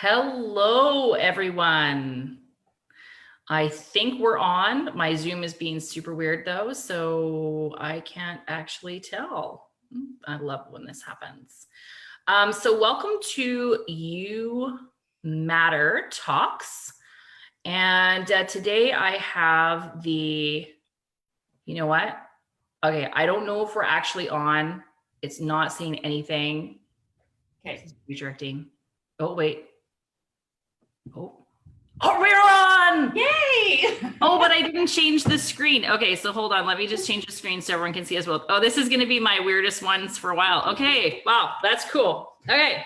Hello, everyone. I think we're on. My Zoom is being super weird though, so I can't actually tell. I love when this happens. So welcome to You Matter Talks. And today I have you know what? Okay, I don't know if we're actually on. It's not saying anything. Okay. Redirecting. Oh, wait. Oh, we're on! Yay! Oh, but I didn't change the screen. Okay, so hold on. Let me just change the screen so everyone can see us both. Oh, this is going to be my weirdest ones for a while. Okay, wow, that's cool. Okay,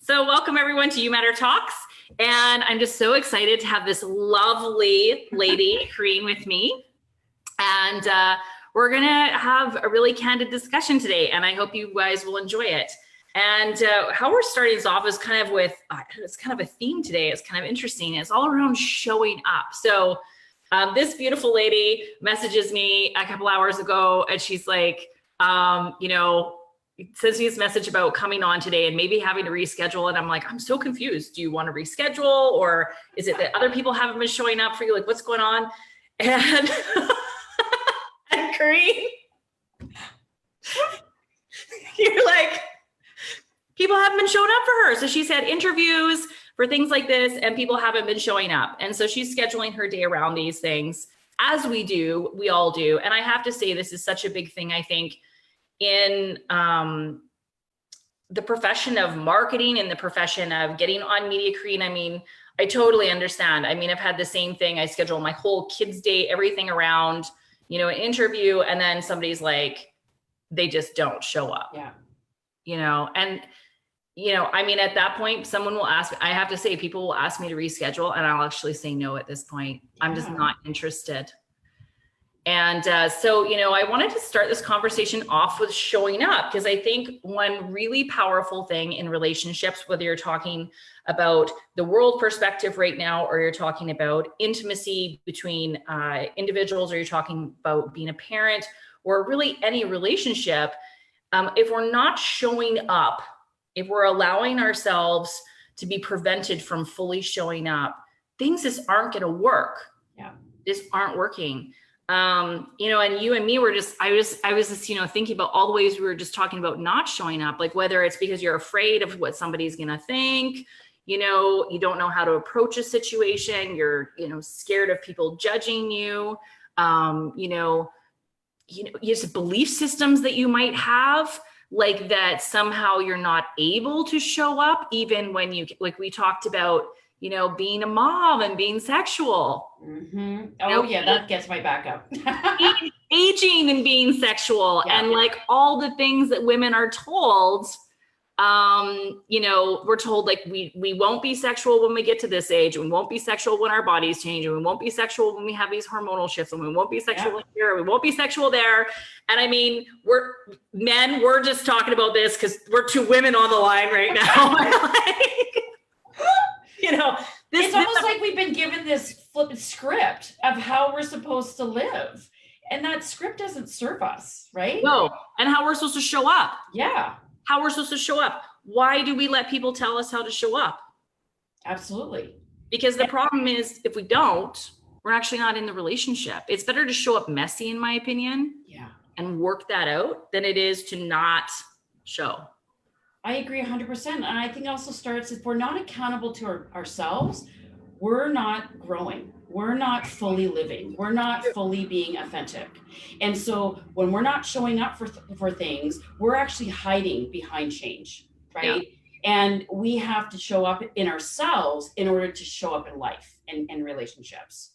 so welcome everyone to You Matter Talks. And I'm just so excited to have this lovely lady, Corinne, with me. And we're going to have a really candid discussion today. And I hope you guys will enjoy it. And how we're starting this off is kind of with, it's kind of a theme today. It's kind of interesting. It's all around showing up. So this beautiful lady messages me a couple hours ago and she's like, sends me this message about coming on today and maybe having to reschedule. And I'm like, I'm so confused. Do you want to reschedule? Or is it that other people haven't been showing up for you? Like, what's going on? And, and Corinne, you're like, people haven't been showing up for her. So she's had interviews for things like this and people haven't been showing up. And so she's scheduling her day around these things, as we all do. And I have to say, this is such a big thing, I think, in the profession of marketing and the profession of getting on media Corinne. I mean, I totally understand. I mean, I've had the same thing. I schedule my whole kids' day, everything around, an interview, and then somebody's like, they just don't show up. Yeah. I mean, at that point, someone will ask, I have to say, people will ask me to reschedule and I'll actually say no at this point. Yeah. I'm just not interested. And so, I wanted to start this conversation off with showing up, because I think one really powerful thing in relationships, whether you're talking about the world perspective right now, or you're talking about intimacy between individuals, or you're talking about being a parent, or really any relationship, if we're not showing up, if we're allowing ourselves to be prevented from fully showing up, things just aren't going to work. Yeah. Just aren't working. And you and me were I was just, thinking about all the ways we were just talking about not showing up, like whether it's because you're afraid of what somebody's going to think, you don't know how to approach a situation. You're, scared of people judging you, just belief systems that you might have, like that somehow you're not able to show up even when you, like we talked about, being a mom and being sexual. Mm-hmm. Oh yeah, that gets my back up. Aging and being sexual, and like all the things that women are told, we're told like we won't be sexual when we get to this age, and we won't be sexual when our bodies change, and we won't be sexual when we have these hormonal shifts, and we won't be sexual here, we won't be sexual there. And I mean, we're just talking about this because we're two women on the line right now. It's almost like we've been given this flipped script of how we're supposed to live. And that script doesn't serve us, right? No. And how we're supposed to show up. Yeah. How we're supposed to show up. Why do we let people tell us how to show up? Absolutely. Because the problem is, if we don't, we're actually not in the relationship. It's better to show up messy, in my opinion. Yeah. And work that out than it is to not show. I agree 100%. And I think it also starts, if we're not accountable to ourselves, we're not growing. We're not fully living. We're not fully being authentic. And so when we're not showing up for things, we're actually hiding behind change, right? Yeah. And we have to show up in ourselves in order to show up in life and relationships.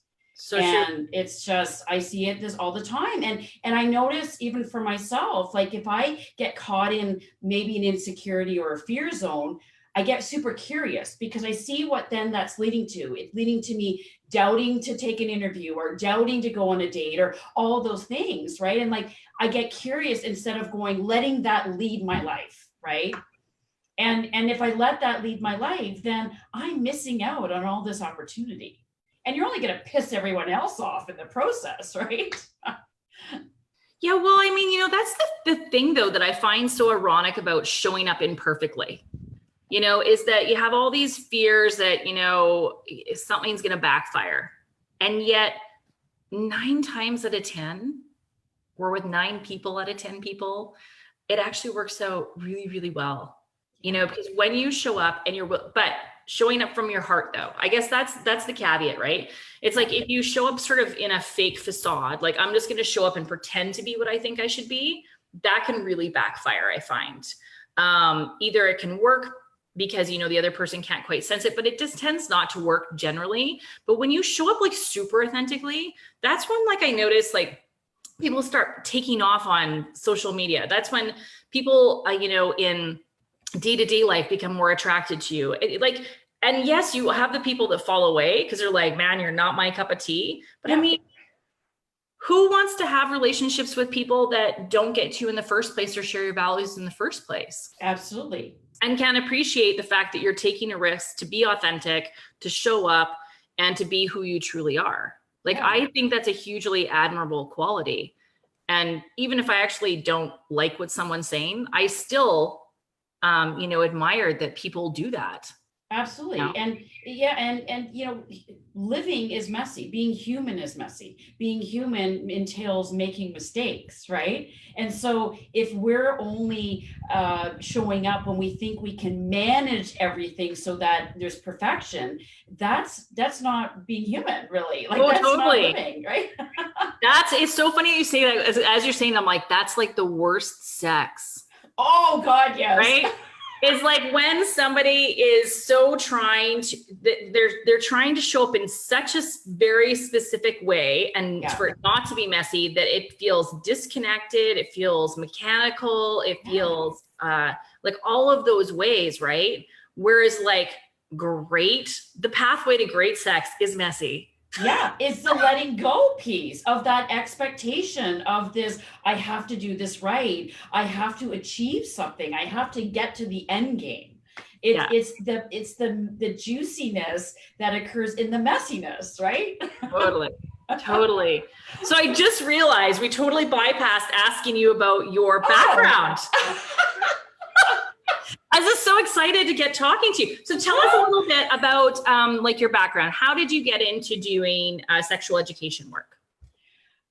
It's just, I see this all the time. And I notice even for myself, like if I get caught in maybe an insecurity or a fear zone, I get super curious because I see what then that's leading to. It's leading to me doubting to take an interview or doubting to go on a date or all those things, right? And like, I get curious instead of letting that lead my life, right? And if I let that lead my life, then I'm missing out on all this opportunity. And you're only going to piss everyone else off in the process, right? Yeah, well, I mean, that's the thing, though, that I find so ironic about showing up imperfectly. is that you have all these fears that, something's going to backfire. And yet 9 times out of 10, or with 9 people out of 10 people, it actually works out really, really well. Because when you show up and but showing up from your heart though, I guess that's the caveat, right? It's like, if you show up sort of in a fake facade, like I'm just going to show up and pretend to be what I think I should be, that can really backfire, I find. Either it can work because, the other person can't quite sense it, but it just tends not to work generally. But when you show up like super authentically, that's when, like, I notice, like, people start taking off on social media. That's when people, in day-to-day life become more attracted to you. And yes, you have the people that fall away because they're like, man, you're not my cup of tea. But I mean, who wants to have relationships with people that don't get to you in the first place or share your values in the first place? Absolutely. And can appreciate the fact that you're taking a risk to be authentic, to show up, and to be who you truly are. I think that's a hugely admirable quality. And even if I actually don't like what someone's saying, I still, admire that people do that. Absolutely. Yeah. And living is messy. Being human is messy. Being human entails making mistakes, right? And so if we're only showing up when we think we can manage everything so that there's perfection, that's not being human, really. That's totally. Not living, right? It's so funny you say that. As you're saying, I'm like, that's like the worst sex. Oh God, yes. Right? It's like when somebody is so trying to, they're trying to show up in such a very specific way, and for it not to be messy, that it feels disconnected, it feels mechanical, it feels like all of those ways, right? Whereas the pathway to great sex is messy. Yeah, it's the letting go piece of that expectation of this. I have to do this right. I have to achieve something. I have to get to the end game. It's the juiciness that occurs in the messiness, right? Totally. So I just realized we totally bypassed asking you about your background. I was just so excited to get talking to you. So tell us a little bit about your background. How did you get into doing sexual education work?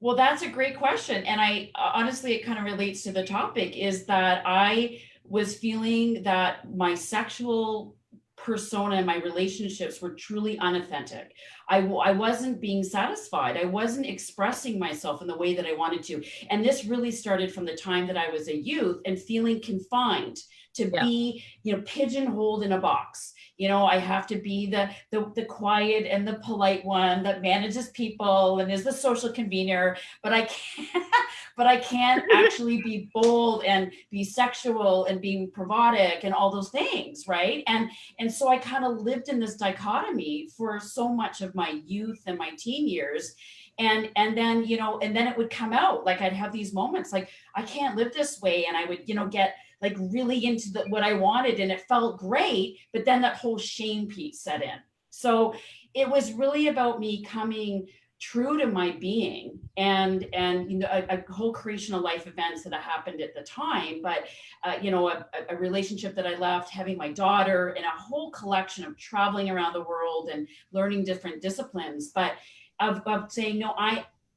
Well, that's a great question. And I honestly, it kind of relates to the topic, is that I was feeling that my sexual persona and my relationships were truly unauthentic. I wasn't being satisfied. I wasn't expressing myself in the way that I wanted to. And this really started from the time that I was a youth and feeling confined to be, pigeonholed in a box. I have to be the quiet and the polite one that manages people and is the social convener, but I can't actually be bold and be sexual and being provocative and all those things, right? And so I kind of lived in this dichotomy for so much of my youth and my teen years. And then, and then it would come out, like I'd have these moments like, I can't live this way. And I would, get like really into what I wanted, and it felt great, but then that whole shame piece set in. So it was really about me coming true to my being, and a whole creation of life events that happened at the time, but a relationship that I left, having my daughter, and a whole collection of traveling around the world and learning different disciplines, but of saying, no,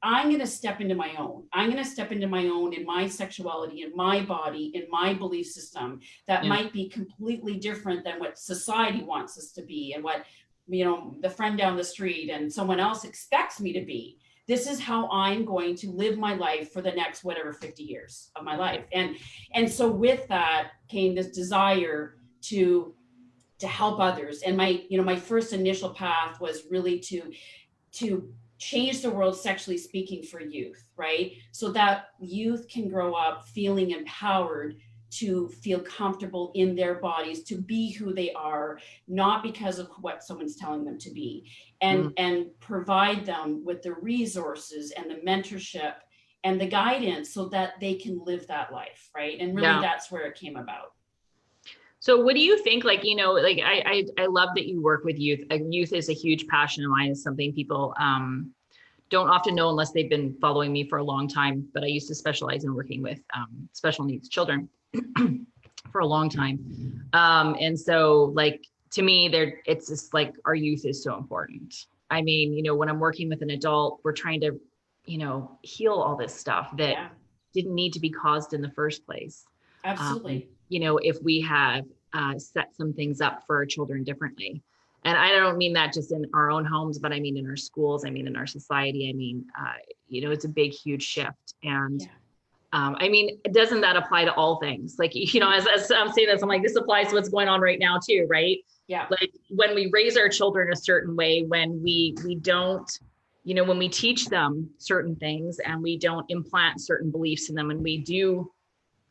I'm going to step into my own. I'm going to step into my own in my sexuality, in my body, in my belief system that might be completely different than what society wants us to be and what, the friend down the street and someone else expects me to be. This is how I'm going to live my life for the next, whatever, 50 years of my life. And so with that came this desire to help others. And my first initial path was really to change the world sexually speaking for youth, right? So that youth can grow up feeling empowered to feel comfortable in their bodies, to be who they are, not because of what someone's telling them to be, and provide them with the resources and the mentorship and the guidance so that they can live that life, right? And really that's where it came about. So what do you think, I love that you work with youth. Youth is a huge passion of mine. It's something people don't often know unless they've been following me for a long time, but I used to specialize in working with special needs children. for a long time. And so like, to me, it's just like our youth is so important. I mean, you know, when I'm working with an adult, we're trying to, you know, heal all this stuff that didn't need to be caused in the first place. Absolutely. You know, if we have set some things up for our children differently. And I don't mean that just in our own homes, but I mean in our schools, I mean in our society. I mean, you know, it's a big, huge shift. And I mean, doesn't that apply to all things? Like, you know, as I'm saying this, I'm like, this applies to what's going on right now too, right? Yeah. Like when we raise our children a certain way, when we don't, you know, when we teach them certain things and we don't implant certain beliefs in them, and we do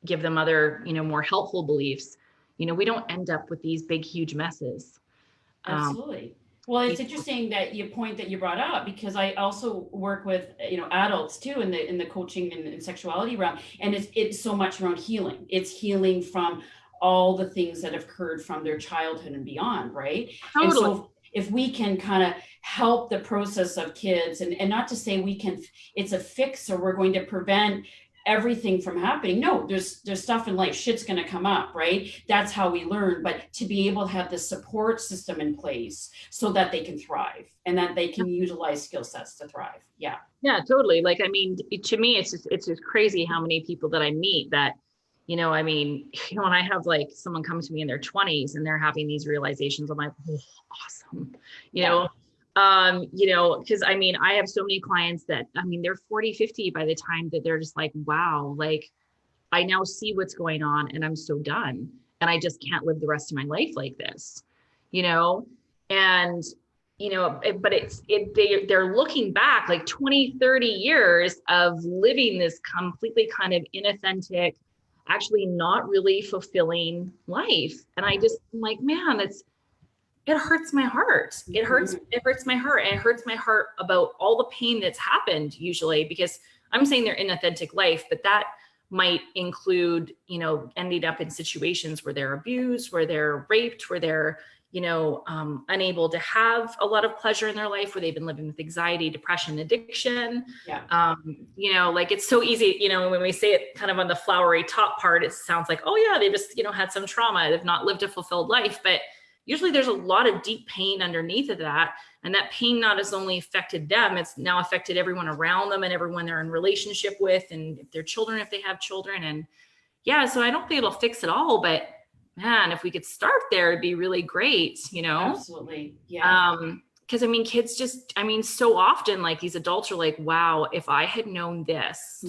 give them other, you know, more helpful beliefs, you know, we don't end up with these big, huge messes. Absolutely. Well, it's interesting that you point that you brought up, because I also work with, you know, adults too in the coaching and sexuality realm, and it's so much around healing. It's healing from all the things that have occurred from their childhood and beyond, right? Totally. And so if we can kind of help the process of kids, and not to say it's a fix or we're going to prevent everything from happening. No, there's stuff in life, shit's going to come up, right? That's how we learn. But to be able to have the support system in place so that they can thrive and that they can utilize skill sets to thrive. Yeah. Yeah, totally. Like, I mean, to me, it's just crazy how many people that I meet that, you know, I mean, you know, when I have like someone come to me in their 20s and they're having these realizations, I'm like, oh, awesome. You know, because I mean, I have so many clients that, I mean, they're 40, 50 by the time that they're just like, wow, like I now see what's going on and I'm so done. And I just can't live the rest of my life like this, you know? And, you know, they're looking back like 20, 30 years of living this completely kind of inauthentic, actually not really fulfilling life. And I just, I'm like, man, it hurts my heart. It hurts my heart. And it hurts my heart about all the pain that's happened usually, because I'm saying they're inauthentic life, but that might include, you know, ending up in situations where they're abused, where they're raped, where they're, you know, unable to have a lot of pleasure in their life, where they've been living with anxiety, depression, addiction. You know, like it's so easy, you know, when we say it kind of on the flowery top part, it sounds like, oh yeah, they just, you know, had some trauma. They've not lived a fulfilled life, but usually there's a lot of deep pain underneath of that. And that pain not has only affected them, it's now affected everyone around them and everyone they're in relationship with, and if they're children, if they have children. And yeah, so I don't think it'll fix it all, but man, if we could start there, it'd be really great, you know? Absolutely. Yeah. Because I mean, kids just, I mean, so often like these adults are like, wow, if I had known this,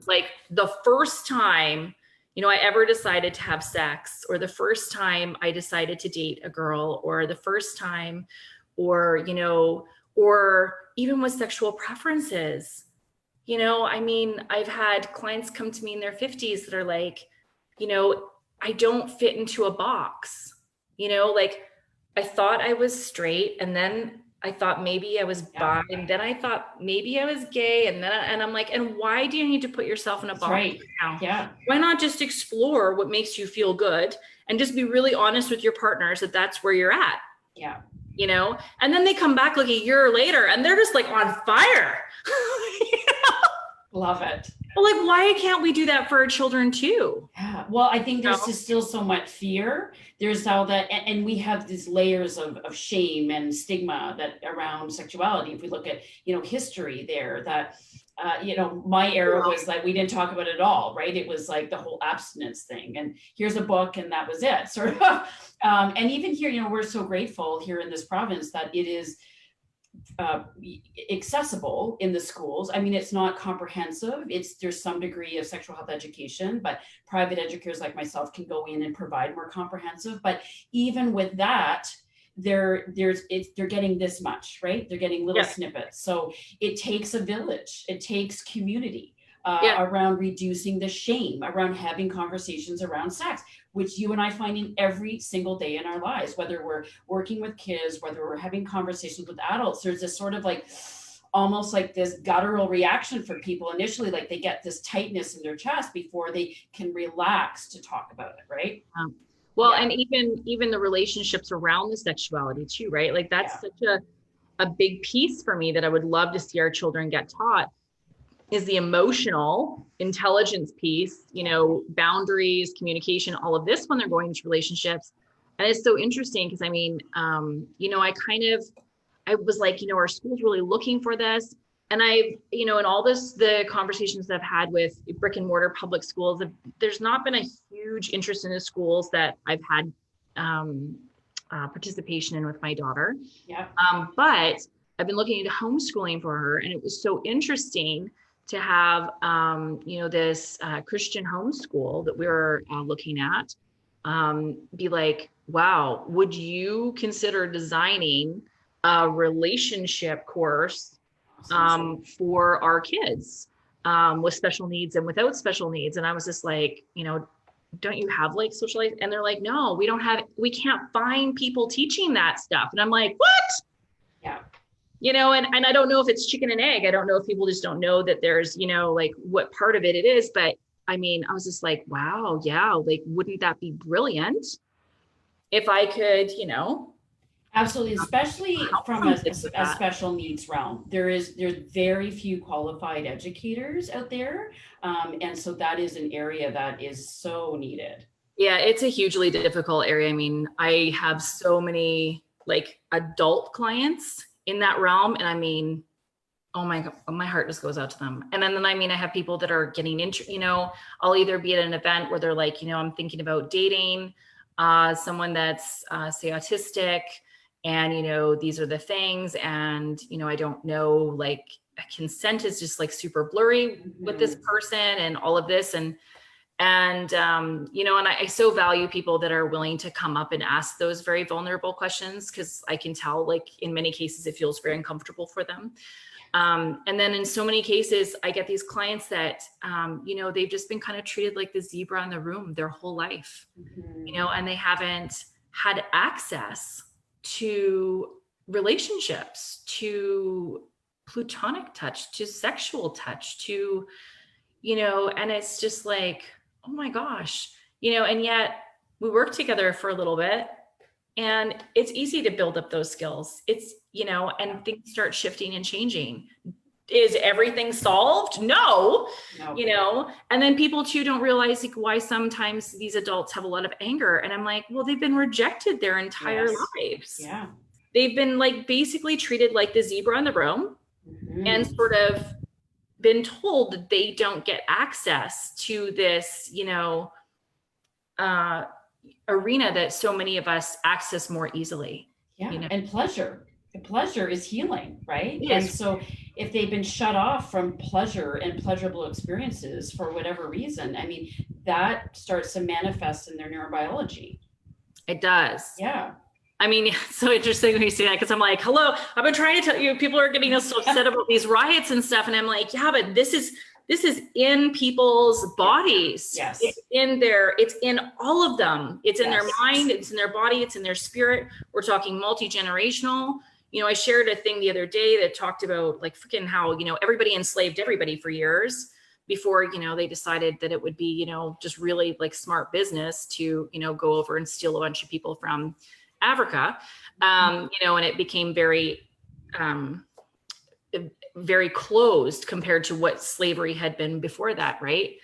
like the first time, you know, I ever decided to have sex, or the first time I decided to date a girl, or the first time, or, you know, or even with sexual preferences, you know, I mean, I've had clients come to me in their 50s that are like, you know, I don't fit into a box, you know, like I thought I was straight, and then I thought maybe I was bi, and then I thought maybe I was gay, and then and I'm like, and why do you need to put yourself in a box right now? Yeah. Why not just explore what makes you feel good and just be really honest with your partners that that's where you're at? Yeah. You know, and then they come back like a year later and they're just like on fire. You know? Love it. Well, like, why can't we do that for our children too? Yeah. Well, I think there's just still so much fear. There's all that, and we have these layers of shame and stigma that around sexuality. If we look at, you know, history there, that, you know, my era was like, we didn't talk about it at all, right? It was like the whole abstinence thing, and here's a book and that was it, sort of. And even here, you know, we're so grateful here in this province that it is accessible in the schools. I mean, it's not comprehensive. There's some degree of sexual health education, but private educators like myself can go in and provide more comprehensive. But even with that, they're getting this much, right? They're getting little snippets. So it takes a village. It takes community around reducing the shame, around having conversations around sex, which you and I find in every single day in our lives, whether we're working with kids, whether we're having conversations with adults. There's this sort of like, almost like this guttural reaction for people initially, like they get this tightness in their chest before they can relax to talk about it, right? Well, and even the relationships around the sexuality too, right? Like that's such a big piece for me that I would love to see our children get taught. is the emotional intelligence piece, you know, boundaries, communication, all of this when they're going into relationships. And it's so interesting because I mean, you know, I was like, you know, our school's really looking for this. And I, you know, in all this, the conversations that I've had with brick and mortar public schools, there's not been a huge interest in the schools that I've had participation in with my daughter. Yeah. But I've been looking into homeschooling for her, and it was so interesting to have, you know, this Christian homeschool that we were looking at be like, wow, would you consider designing a relationship course for our kids with special needs and without special needs? And I was just like, you know, don't you have like social life? And they're like, no, we can't find people teaching that stuff. And I'm like, what? Yeah. You know, and I don't know if it's chicken and egg. I don't know if people just don't know that there's, you know, like what part of it is. But I mean, I was just like, wow, yeah, like, wouldn't that be brilliant if I could, you know? Absolutely, especially from something with a that. special needs realm. There's very few qualified educators out there. And so that is an area that is so needed. Yeah, it's a hugely difficult area. I mean, I have so many like adult clients in that realm. And I mean, oh my God, my heart just goes out to them. And then I mean, I have people that are getting into, you know, I'll either be at an event where they're like, you know, I'm thinking about dating someone that's say autistic, and, you know, these are the things. And, you know, I don't know, like consent is just like super blurry with this person and all of this. And you know, and I so value people that are willing to come up and ask those very vulnerable questions, because I can tell, like in many cases, it feels very uncomfortable for them. And then in so many cases, I get these clients that, you know, they've just been kind of treated like the zebra in the room their whole life, you know, and they haven't had access to relationships, to platonic touch, to sexual touch, to, you know, and it's just like, oh my gosh, you know, and yet we work together for a little bit and it's easy to build up those skills. It's, you know, and things start shifting and changing. Is everything solved? No, you know, and then people too don't realize like why sometimes these adults have a lot of anger. And I'm like, well, they've been rejected their entire lives. Yeah. They've been like basically treated like the zebra in the room and sort of been told that they don't get access to this, you know, arena that so many of us access more easily. Yeah. You know? And pleasure is healing, right? It And is. so if they've been shut off from pleasure and pleasurable experiences for whatever reason, I mean, that starts to manifest in their neurobiology. It does. Yeah. I mean, it's so interesting when you say that, because I'm like, hello, I've been trying to tell you, people are getting us so upset about these riots and stuff. And I'm like, yeah, but this is in people's bodies. Yes. It's in all of them. It's in Yes. their mind, it's in their body, it's in their spirit. We're talking multi-generational. You know, I shared a thing the other day that talked about like freaking how, you know, everybody enslaved everybody for years before, you know, they decided that it would be, you know, just really like smart business to, you know, go over and steal a bunch of people from Africa, you know, and it became very, very closed compared to what slavery had been before that, right?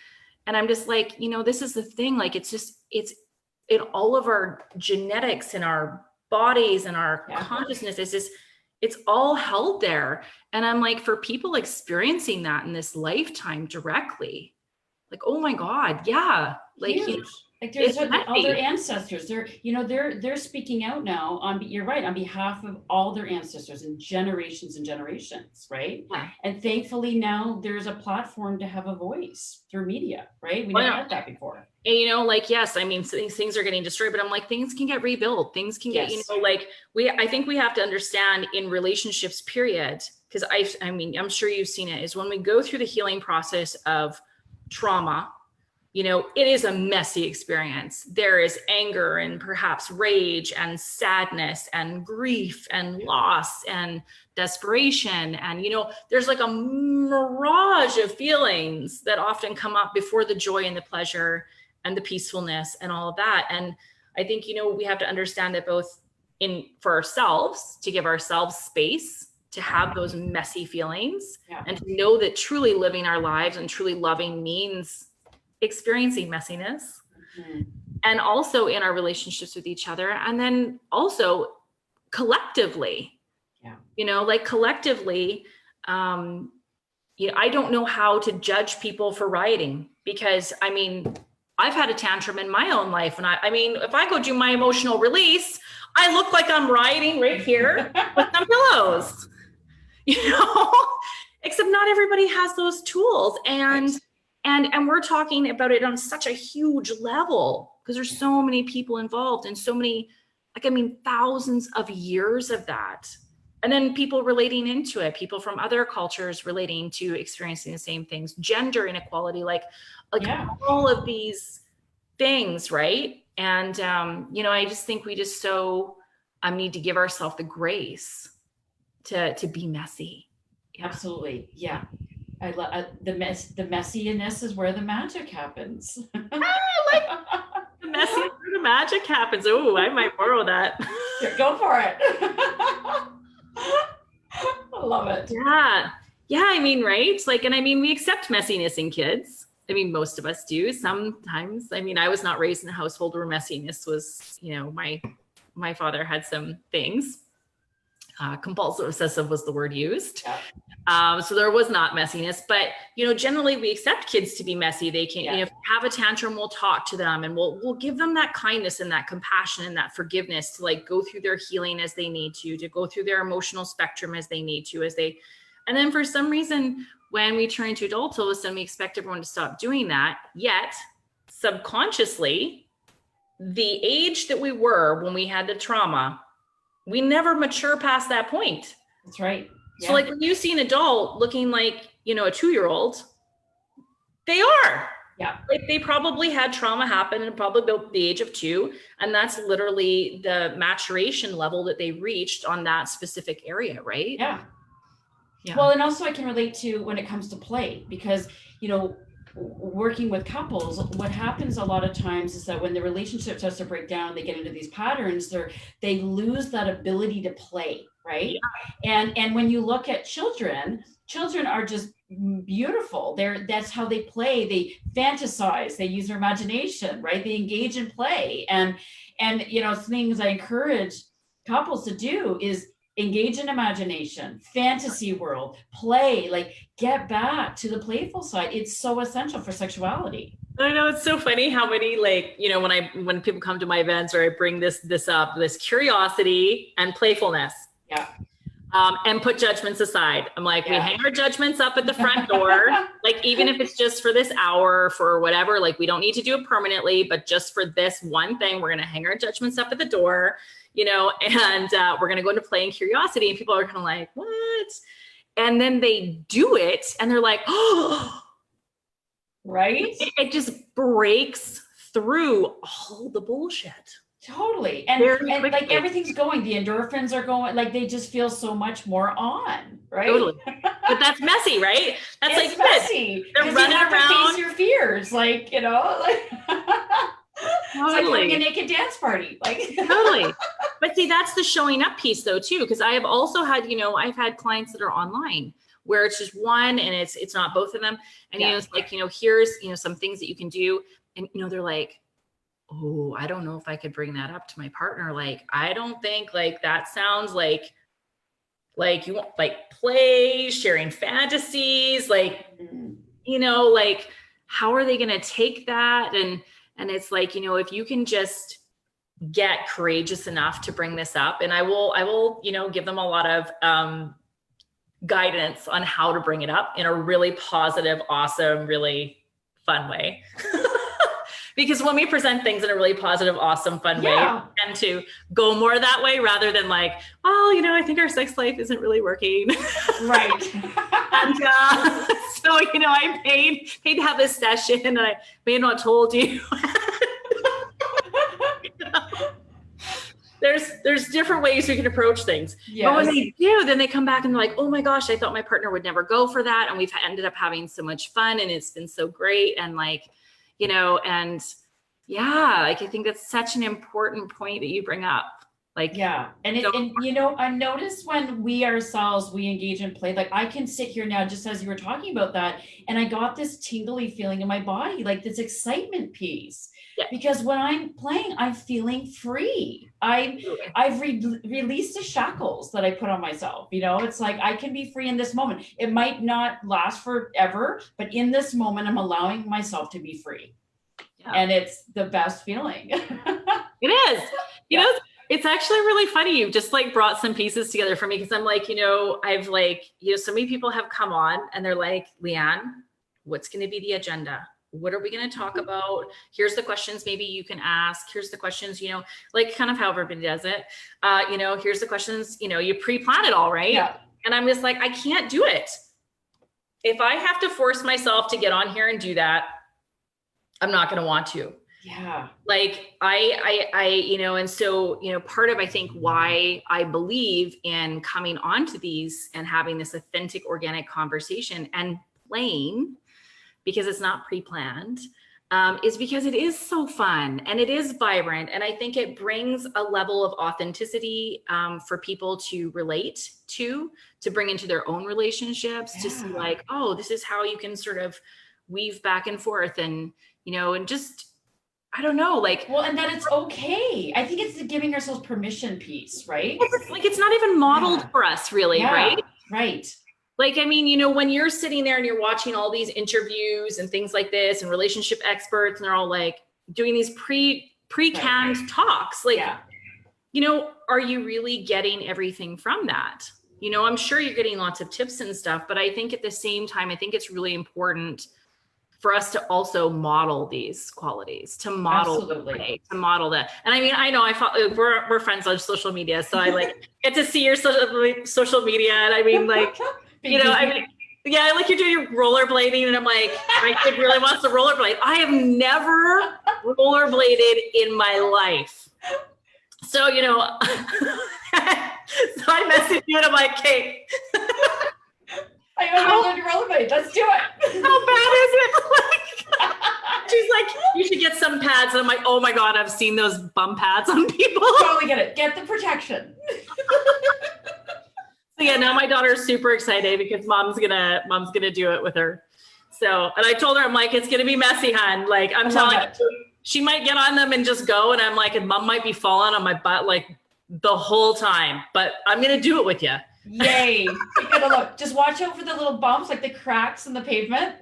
And I'm just like, you know, this is the thing, like, it's in all of our genetics and our bodies and our consciousness, it's all held there. And I'm like, for people experiencing that in this lifetime directly, like, oh my God, yeah. Like, you know, like there's all their ancestors, they're speaking out now you're right, on behalf of all their ancestors and generations, right? Yeah. And thankfully now there's a platform to have a voice through media, right? We never had that before. And, you know, like, yes, I mean, these things are getting destroyed, but I'm like, things can get rebuilt. Things can get, you know, like I think we have to understand in relationships, period. Because I mean, I'm sure you've seen it, is when we go through the healing process of trauma, you know, it is a messy experience. There is anger and perhaps rage and sadness and grief and loss and desperation. And, you know, there's like a mirage of feelings that often come up before the joy and the pleasure and the peacefulness and all of that. And I think, you know, we have to understand that both for ourselves, to give ourselves space to have those messy feelings, Yeah. and to know that truly living our lives and truly loving means experiencing messiness. Mm-hmm. And also in our relationships with each other. And then also collectively, like collectively, I don't know how to judge people for rioting, because I mean, I've had a tantrum in my own life. And I mean, if I go do my emotional release, I look like I'm rioting right here with some pillows, except not everybody has those tools. And, right. and we're talking about it on such a huge level, because there's so many people involved and so many, thousands of years of that. And then people relating into it, people from other cultures relating to experiencing the same things, gender inequality, all of these things, right? And, I just think we just need to give ourselves the grace to be messy. Yeah. Absolutely. Yeah. I love the messiness is where the magic happens. The messiness where the magic happens. Oh, I might borrow that. Sure, go for it. I love it. Yeah. Yeah. I mean, right. We accept messiness in kids. Most of us do sometimes. I was not raised in a household where messiness was, my father had some things. Compulsive obsessive was the word used. Yeah. So there was not messiness, but, generally we accept kids to be messy. They can, if they have a tantrum, we'll talk to them and we'll give them that kindness and that compassion and that forgiveness to go through their healing as they need to go through their emotional spectrum as they need to, and then for some reason, when we turn into adults, all of a sudden we expect everyone to stop doing that. Yet subconsciously, the age that we were when we had the trauma, we never mature past that point. That's right. Yeah. So when you see an adult looking like, a 2-year-old, they are. Yeah. They probably had trauma happen and probably built the age of 2. And that's literally the maturation level that they reached on that specific area, right? Yeah. Yeah. Well, and also I can relate to when it comes to play, because, working with couples, what happens a lot of times is that when the relationship starts to break down, they get into these patterns, they lose that ability to play, right? Yeah. And when you look at children are just beautiful. That's how they play. They fantasize, they use their imagination, right? They engage in play. And things I encourage couples to do is engage in imagination, fantasy world, play, get back to the playful side. It's so essential for sexuality. I know, it's so funny how many, when people come to my events or I bring this up, this curiosity and playfulness. Yeah. And put judgments aside. I'm like, we hang our judgments up at the front door. Even if it's just for this hour, for whatever, we don't need to do it permanently, but just for this one thing, we're going to hang our judgments up at the door, and we're going to go into play and curiosity. And people are kind of like, what? And then they do it and they're like, oh, right. It just breaks through all the bullshit. Totally. And everything's going, the endorphins are going, they just feel so much more on, right? Totally. But that's messy, right? That's it's messy. They're running around. To face your fears, Totally. It's like having a naked dance party. Totally. But see, that's the showing up piece though, too, because I have also had, I've had clients that are online where it's just one and it's not both of them. And, it's here's, some things that you can do. And, they're like, oh, I don't know if I could bring that up to my partner. I don't think that sounds like you want play, sharing fantasies, how are they going to take that? And it's if you can just get courageous enough to bring this up, and I will, give them a lot of guidance on how to bring it up in a really positive, awesome, really fun way. Because when we present things in a really positive, awesome, fun way, and to go more that way rather than I think our sex life isn't really working. Right. And so, I paid to have this session and I may have not told you. There's different ways we can approach things. Yes. But when they do, then they come back and they're like, oh my gosh, I thought my partner would never go for that. And we've ended up having so much fun and it's been so great. And I think that's such an important point that you bring up. Like, Yeah. And so I noticed when we ourselves, we engage in play, like I can sit here now, just as you were talking about that, and I got this tingly feeling in my body, like this excitement piece. yeah, Because when I'm playing, I'm feeling free. I've released the shackles that I put on myself. It's like I can be free in this moment. It might not last forever, but in this moment, I'm allowing myself to be free. yeah, And it's the best feeling. it is. You Yeah. know, it's actually really funny. You've just like brought some pieces together for me because I'm like, I've like, so many people have come on and they're like, Leanne, what's going to be the agenda? What are we going to talk about? Here's the questions maybe you can ask. Here's the questions, like kind of how everybody does it. Here's the questions, you pre-plan it all, right? Yeah. And I'm just like, I can't do it. If I have to force myself to get on here and do that, I'm not going to want to. Yeah. Like and so, part of, I think, why I believe in coming onto these and having this authentic, organic conversation and playing, because it's not pre-planned, is because it is so fun and it is vibrant. And I think it brings a level of authenticity for people to relate to bring into their own relationships, to see like, oh, this is how you can sort of weave back and forth and, and just, I don't know, like. Well, and that it's okay. I think it's the giving ourselves permission piece, right? Like it's not even modeled for us, really, right? Right. Like, I mean, when you're sitting there and you're watching all these interviews and things like this and relationship experts, and they're all like doing these pre-canned talks, like, are you really getting everything from that? I'm sure you're getting lots of tips and stuff, but I think at the same time, I think it's really important for us to also model these qualities, to model to model that. And I mean, I know we're friends on social media, so I like get to see your social media, and I mean, like, I mean, yeah, like you're doing your rollerblading, and I'm like, my kid really wants to rollerblade. I have never rollerbladed in my life, so so I messaged you and I'm like, Kate. I want to learn to rollerblade. Let's do it. How bad is it? She's like, you should get some pads. And I'm like, oh my God, I've seen those bum pads on people. Totally get it. Get the protection. So yeah, now my daughter's super excited because mom's gonna do it with her. So, and I told her, I'm like, it's gonna be messy, hon. Like, I'm telling you, she might get on them and just go. And I'm like, and mom might be falling on my butt like the whole time, but I'm gonna do it with you. Yay. Take a look. Just watch out for the little bumps, like the cracks in the pavement.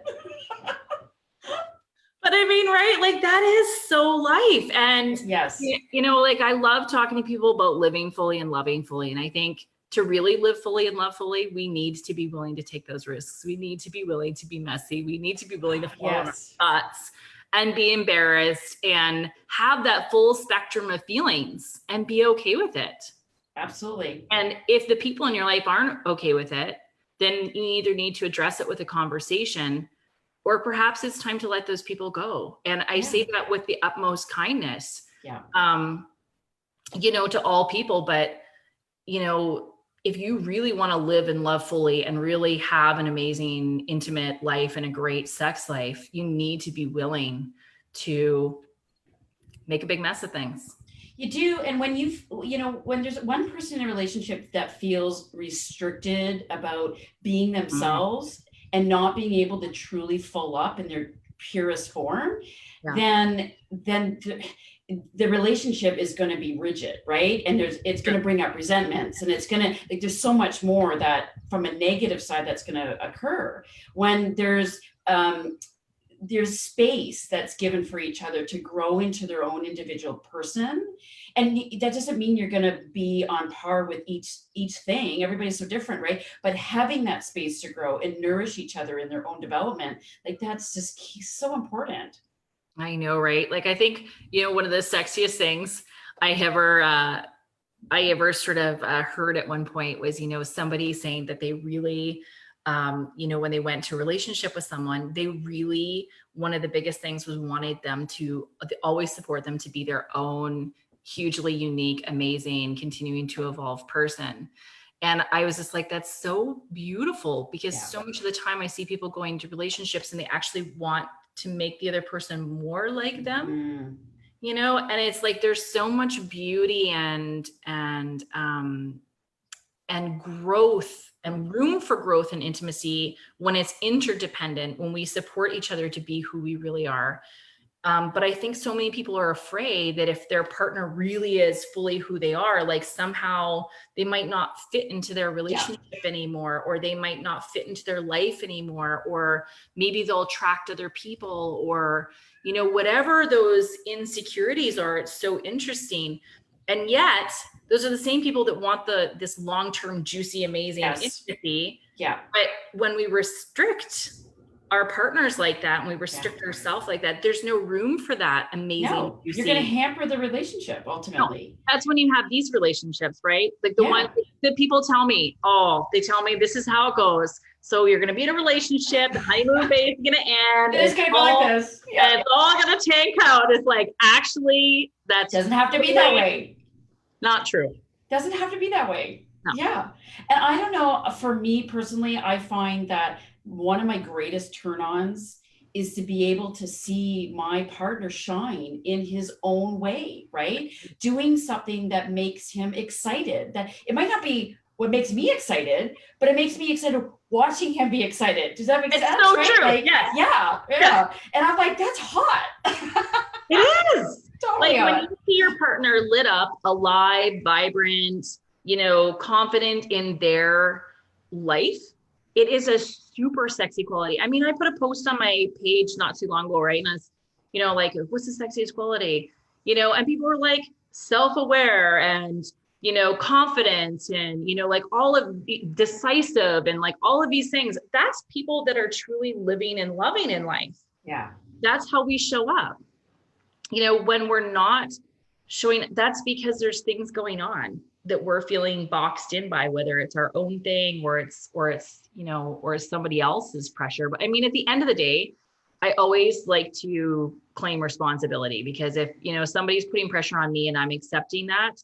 But I mean, right? Like that is so life. And yes, like I love talking to people about living fully and loving fully. And I think to really live fully and love fully, we need to be willing to take those risks. We need to be willing to be messy. We need to be willing to fall on our butts and be embarrassed and have that full spectrum of feelings and be okay with it. Absolutely. And if the people in your life aren't okay with it, then you either need to address it with a conversation, or perhaps it's time to let those people go. And I say that with the utmost kindness, to all people. But, if you really want to live and love fully and really have an amazing, intimate life and a great sex life, you need to be willing to make a big mess of things. You do. And when when there's one person in a relationship that feels restricted about being themselves and not being able to truly full up in their purest form, then the relationship is going to be rigid, right? And it's going to bring up resentments, and it's going to, like, there's so much more that from a negative side that's going to occur when there's space that's given for each other to grow into their own individual person. And that doesn't mean you're going to be on par with each thing. Everybody's so different, right? But having that space to grow and nourish each other in their own development, like that's just so important. I know, right? Like, I think, one of the sexiest things I ever sort of heard at one point was, somebody saying that they really, when they went to a relationship with someone, they really, one of the biggest things was wanted them to always support them to be their own hugely unique, amazing, continuing to evolve person. And I was just like, that's so beautiful, because so much of the time I see people going to relationships and they actually want to make the other person more like them. and it's like there's so much beauty and growth and room for growth and intimacy when it's interdependent, when we support each other to be who we really are. But I think so many people are afraid that if their partner really is fully who they are, like somehow they might not fit into their relationship anymore, or they might not fit into their life anymore, or maybe they'll attract other people, or, whatever those insecurities are. It's so interesting. And yet those are the same people that want this long-term, juicy, amazing intimacy. Yeah. But when we restrict our partners like that, and we restrict ourselves like that, there's no room for that amazing. No, you're going to hamper the relationship ultimately. No, that's when you have these relationships, right? Like the ones that people tell me, they tell me this is how it goes. So you're going to be in a relationship, the honeymoon phase is going to end. It's going to go like this. And it's all going to tank out. It's like, actually, that doesn't have to be that way. Not true. Doesn't have to be that way. No. Yeah. And I don't know, for me personally, I find that one of my greatest turn-ons is to be able to see my partner shine in his own way, right? Doing something that makes him excited. That it might not be what makes me excited, but it makes me excited watching him be excited. Does that make sense? It's so right? true. Like, yeah. And I'm like, that's hot. It is. Totally like when you see your partner lit up, alive, vibrant, confident in their life, it is a super sexy quality. I mean, I put a post on my page not too long ago, right? And I was, like, what's the sexiest quality? And people were like self-aware and, confident and, like all of the decisive and like all of these things. That's people that are truly living and loving in life. Yeah. That's how we show up. When we're not showing, that's because there's things going on that we're feeling boxed in by, whether it's our own thing or it's somebody else's pressure. But I mean, at the end of the day, I always like to claim responsibility, because if, somebody's putting pressure on me and I'm accepting that,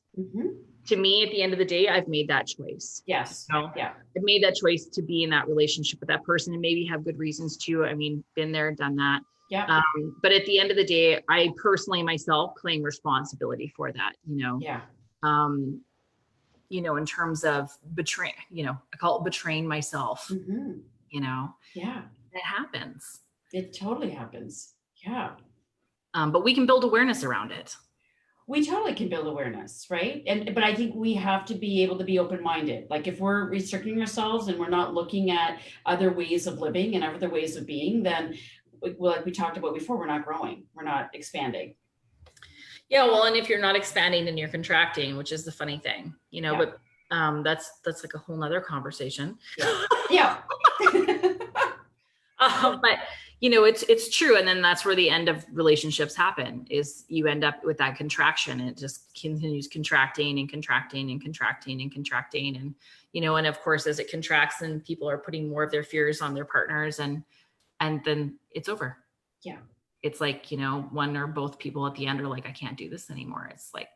to me, at the end of the day, I've made that choice. Yes. Yeah. I've made that choice to be in that relationship with that person, and maybe have good reasons to. I mean, been there, done that. Yeah. But at the end of the day, I personally myself claim responsibility for that, Yeah. In terms of betraying, I call it betraying myself, Yeah. It happens. It totally happens. Yeah. But we can build awareness around it. We totally can build awareness, right? But I think we have to be able to be open-minded. Like if we're restricting ourselves and we're not looking at other ways of living and other ways of being, then like we talked about before, we're not growing, we're not expanding. Yeah, well, and if you're not expanding, then you're contracting, which is the funny thing, but that's like a whole nother conversation. Yeah. But it's true. And then that's where the end of relationships happen, is you end up with that contraction, and it just continues contracting and contracting and contracting and contracting. And, and of course, as it contracts, and people are putting more of their fears on their partners, and then it's over. Yeah. It's like, one or both people at the end are like, I can't do this anymore. It's like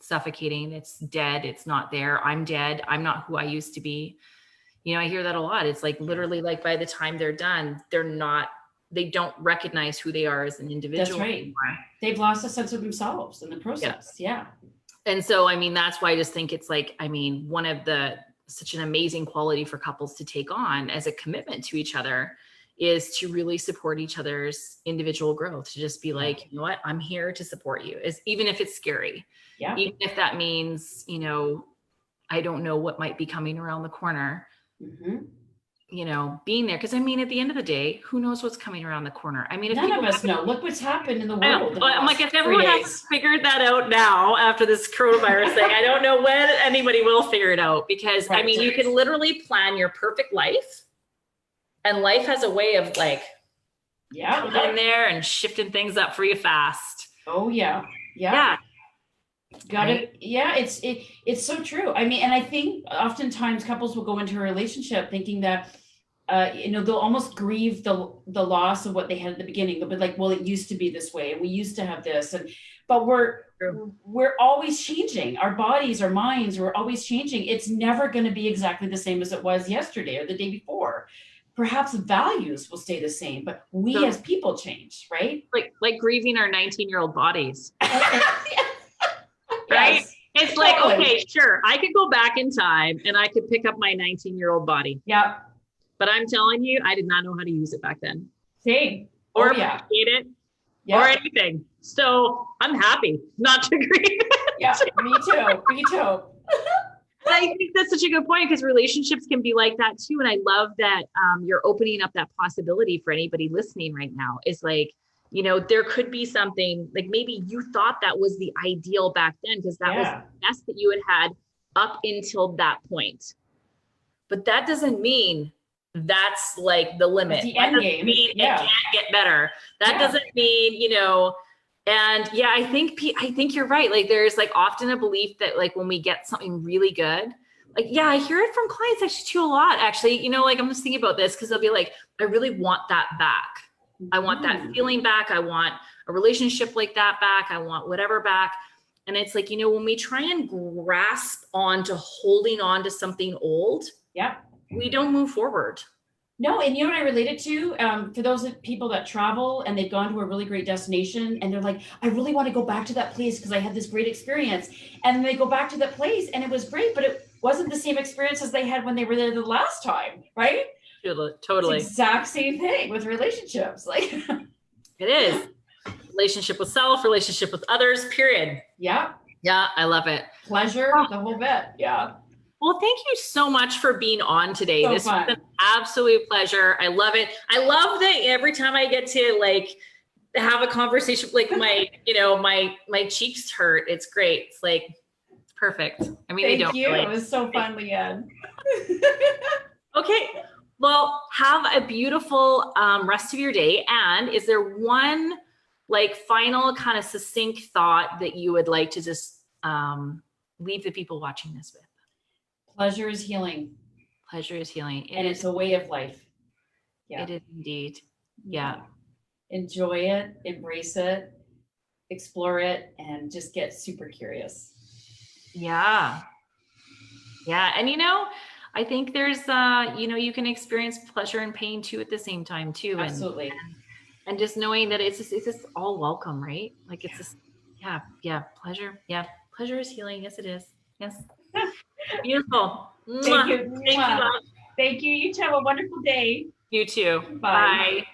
suffocating. It's dead. It's not there. I'm dead. I'm not who I used to be. I hear that a lot. It's like literally like by the time they're done, they don't recognize who they are as an individual. That's right. Anymore. They've lost a sense of themselves in the process. Yeah. And so, I mean, that's why I just think it's like, one of such an amazing quality for couples to take on as a commitment to each other is to really support each other's individual growth, to just be like, you know what, I'm here to support you, even if it's scary. Yeah. Even if that means, I don't know what might be coming around the corner, being there. Cause at the end of the day, who knows what's coming around the corner? If none of us know. Look what's happened in the world. I'm like, if everyone has figured that out now after this coronavirus thing, I don't know when anybody will figure it out, because you can literally plan your perfect life. And life has a way of like, coming in there and shifting things up for you fast. Oh yeah. Got it. Yeah, it's so true. And I think oftentimes couples will go into a relationship thinking that, they'll almost grieve the loss of what they had at the beginning. They'll be like, well, it used to be this way, and we used to have this, but we're always changing. Our bodies, our minds, we're always changing. It's never going to be exactly the same as it was yesterday or the day before. perhaps values will stay the same, but we So, as people change, right? like grieving our 19-year-old bodies, right? Yes, It's like, totally. okay, sure, I could go back in time and I could pick up my 19-year-old body, Yeah, but I'm telling you, I did not know how to use it back then same. or Oh yeah, appreciate it or yeah, anything. So I'm happy not to grieve. yeah. Me too. Me too. I think that's such a good point because relationships can be like that too. And I love that you're opening up that possibility for anybody listening right now. Is like, you know, there could be something like maybe you thought that was the ideal back then because that was Yeah, the best that you had up until that point. But that doesn't mean that's like the limit. at the That end doesn't game. mean it Yeah, can't get better. That yeah, doesn't mean, you know, and yeah, I think you're right. Like there's like often a belief that like when we get something really good, like yeah, I hear it from clients actually too a lot. Actually, you know, like I'm just thinking about this because they'll be like, I really want that back. I want that feeling back. I want a relationship like that back. I want whatever back. And it's like, you know, when we try and grasp onto holding on to something old, yeah. we don't move forward. No, and you know what I related to? For those people that travel and they've gone to a really great destination and they're like, I really want to go back to that place because I had this great experience. And they go back to that place and it was great, but it wasn't the same experience as they had when they were there the last time, right? Totally. It's the exact same thing with relationships. Like It is. Relationship with self, relationship with others, period. yeah. Yeah, I love it. Pleasure, the whole bit. Yeah. Well, thank you so much for being on today. So This fun. was an absolute pleasure. I love it. I love that every time I get to like have a conversation, like my, you know, my cheeks hurt. It's great. It's like it's perfect. I mean, they Thank don't you. really. It was so fun, Leanne. Okay. Well, have a beautiful rest of your day. And is there one like final kind of succinct thought that you would like to just leave the people watching this with? Pleasure is healing. Pleasure is healing. And it's a way of life. Yeah. It is indeed. Yeah. Enjoy it, embrace it, explore it, and just get super curious. Yeah. Yeah. And you know, I think there's you know, you can experience pleasure and pain too at the same time too. Absolutely. And just knowing that it's just all welcome, right? Like it's just pleasure. Yeah. Pleasure is healing. Yes, it is. Yes. Beautiful. Thank you. Thank you, love. Thank you. You too. Have a wonderful day. You too. Bye. Bye.